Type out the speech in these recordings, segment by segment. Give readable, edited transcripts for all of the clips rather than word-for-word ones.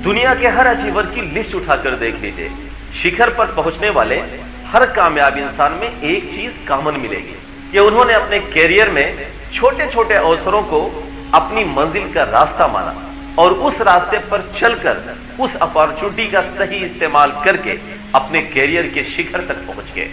दुनिया के हर अचीवर की लिस्ट उठाकर देख लीजिए, शिखर पर पहुंचने वाले हर कामयाब इंसान में एक चीज कॉमन मिलेगी कि उन्होंने अपने कैरियर में छोटे छोटे अवसरों को अपनी मंजिल का रास्ता माना और उस रास्ते पर चलकर उस अपॉर्चुनिटी का सही इस्तेमाल करके अपने कैरियर के शिखर तक पहुंच गए।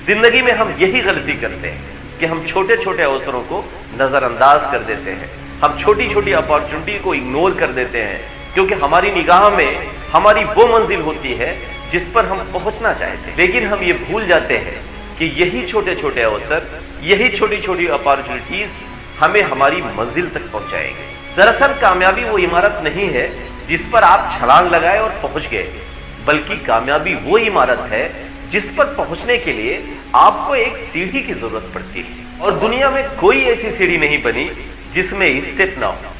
जिंदगी में हम यही गलती करते हैं कि हम छोटे छोटे अवसरों को नजरअंदाज कर देते हैं, हम छोटी छोटी अपॉर्चुनिटी को इग्नोर कर देते हैं, क्योंकि हमारी निगाह में हमारी वो मंजिल होती है जिस पर हम पहुंचना चाहते हैं। लेकिन हम ये भूल जाते हैं कि यही छोटे छोटे अवसर, यही छोटी छोटी अपॉर्चुनिटीज हमें हमारी मंजिल तक पहुंचाएंगे। दरअसल कामयाबी वो इमारत नहीं है जिस पर आप छलांग लगाए और पहुंच गए, बल्कि कामयाबी वो इमारत है जिस पर पहुंचने के लिए आपको एक सीढ़ी की जरूरत पड़ती है। और दुनिया में कोई ऐसी सीढ़ी नहीं बनी जिसमें स्टेप ना हो,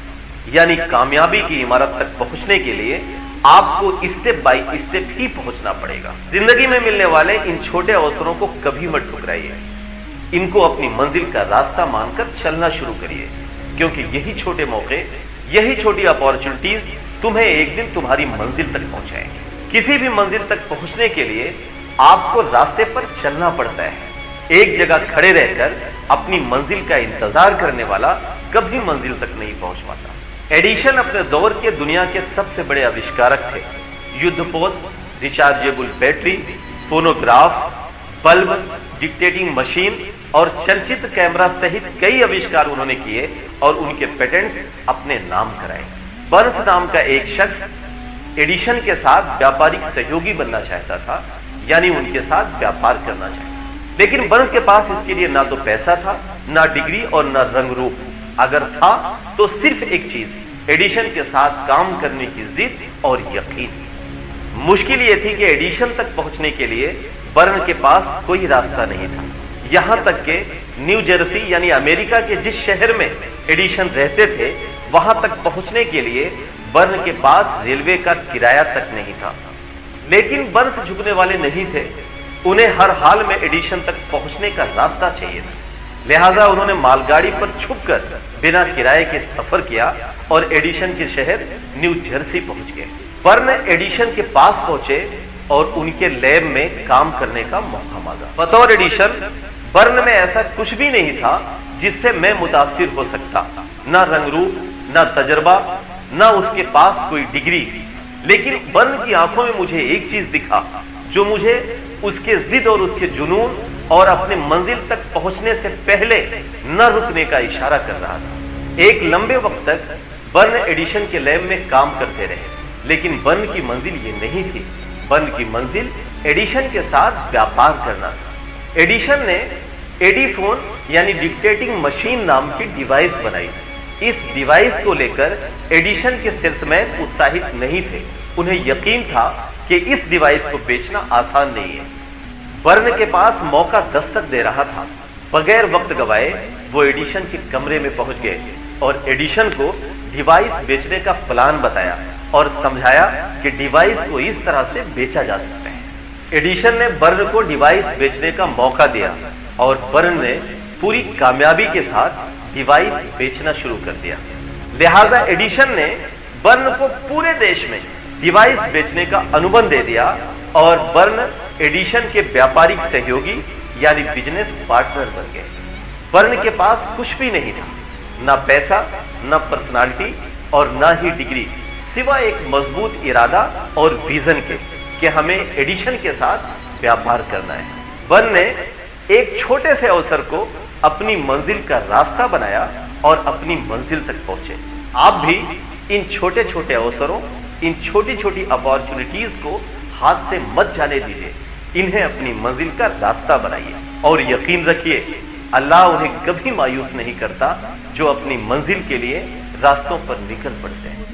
यानी कामयाबी की इमारत तक पहुंचने के लिए आपको स्टेप बाय स्टेप ही पहुंचना पड़ेगा। जिंदगी में मिलने वाले इन छोटे अवसरों को कभी मत ठुकराइए, इनको अपनी मंजिल का रास्ता मानकर चलना शुरू करिए, क्योंकि यही छोटे मौके, यही छोटी अपॉर्चुनिटीज तुम्हें एक दिन तुम्हारी मंजिल तक पहुंचाएंगे। किसी भी मंजिल तक पहुंचने के लिए आपको रास्ते पर चलना पड़ता है। एक जगह खड़े रहकर अपनी मंजिल का इंतजार करने वाला कभी मंजिल तक नहीं पहुंच पाता। एडिशन अपने दौर के दुनिया के सबसे बड़े आविष्कारक थे। युद्धपोत, rechargeable battery, phonograph, bulb, dictating machine और चलचित्र कैमरा सहित कई आविष्कार उन्होंने किए और उनके पेटेंट्स अपने नाम कराए। बर्न्स नाम का एक शख्स एडिशन के साथ व्यापारिक सहयोगी बनना चाहता था, यानी उनके साथ व्यापार करना चाहता, लेकिन बर्न्स के पास इसके लिए ना तो पैसा था, ना डिग्री और ना रंग रूप। अगर था तो सिर्फ एक चीज, एडिशन के साथ काम करने की जिद और यकीन। मुश्किल यह थी कि एडिशन तक पहुंचने के लिए बर्न के पास कोई रास्ता नहीं था। यहां तक कि न्यू जर्सी यानी अमेरिका के जिस शहर में एडिशन रहते थे, वहां तक पहुंचने के लिए बर्न के पास रेलवे का किराया तक नहीं था। लेकिन बर्न झुकने वाले नहीं थे, उन्हें हर हाल में एडिशन तक पहुंचने का रास्ता चाहिए था। लिहाजा उन्होंने मालगाड़ी पर छुपकर बिना किराए के सफर किया और एडिशन के शहर न्यू जर्सी पहुंच गए। बर्न एडिशन के पास पहुंचे और उनके लैब में काम करने का मौका मांगा। बतौर एडिशन बर्न में ऐसा कुछ भी नहीं था जिससे मैं मुतासिर हो सकता, ना रंग रूप, ना तजर्बा, ना उसके पास कोई डिग्री। लेकिन बर्न की आंखों में मुझे एक चीज दिखा जो मुझे उसके जिद और उसके जुनून और अपने मंजिल तक पहुंचने से पहले न रुकने का इशारा कर रहा था। एक लंबे वक्त तक बर्न एडिशन के लैब में काम करते रहे, लेकिन बर्न की मंजिल ये नहीं थी। बर्न की मंजिल एडिशन के साथ व्यापार करना था। एडिशन ने एडीफोन यानी डिक्टेटिंग मशीन नाम की डिवाइस बनाई। इस डिवाइस को लेकर एडिशन के सेल्समैन उत्साहित नहीं थे। उन्हें यकीन था कि इस डिवाइस को बेचना आसान नहीं है। बर्न के पास मौका दस्तक दे रहा था। बगैर वक्त गवाए वो एडिशन के कमरे में पहुंच गए और एडिशन को डिवाइस बेचने का प्लान बताया और समझाया कि डिवाइस को इस तरह से बेचा जा सकता है। एडिशन ने बर्न को डिवाइस बेचने का मौका दिया और बर्न ने पूरी कामयाबी के साथ डिवाइस बेचना शुरू कर दिया। लिहाजा एडिशन ने बर्न को पूरे देश में डिवाइस बेचने का अनुबंध दे दिया और बर्न एडिशन के व्यापारिक सहयोगी यानी बिजनेस पार्टनर बन गए। बर्न के पास कुछ भी नहीं था, ना पैसा, ना पर्सनालिटी और ना ही डिग्री, सिवाय एक मजबूत इरादा और विजन के कि हमें एडिशन के साथ व्यापार करना है। बर्न ने एक छोटे से अवसर को अपनी मंजिल का रास्ता बनाया और अपनी मंजिल तक पहुंचे। आप भी इन छोटे छोटे अवसरों, इन छोटी छोटी अपॉर्चुनिटीज को हाथ से मत जाने दीजिए। इन्हें अपनी मंजिल का रास्ता बनाइए और यकीन रखिए अल्लाह उन्हें कभी मायूस नहीं करता जो अपनी मंजिल के लिए रास्तों पर निकल पड़ते हैं।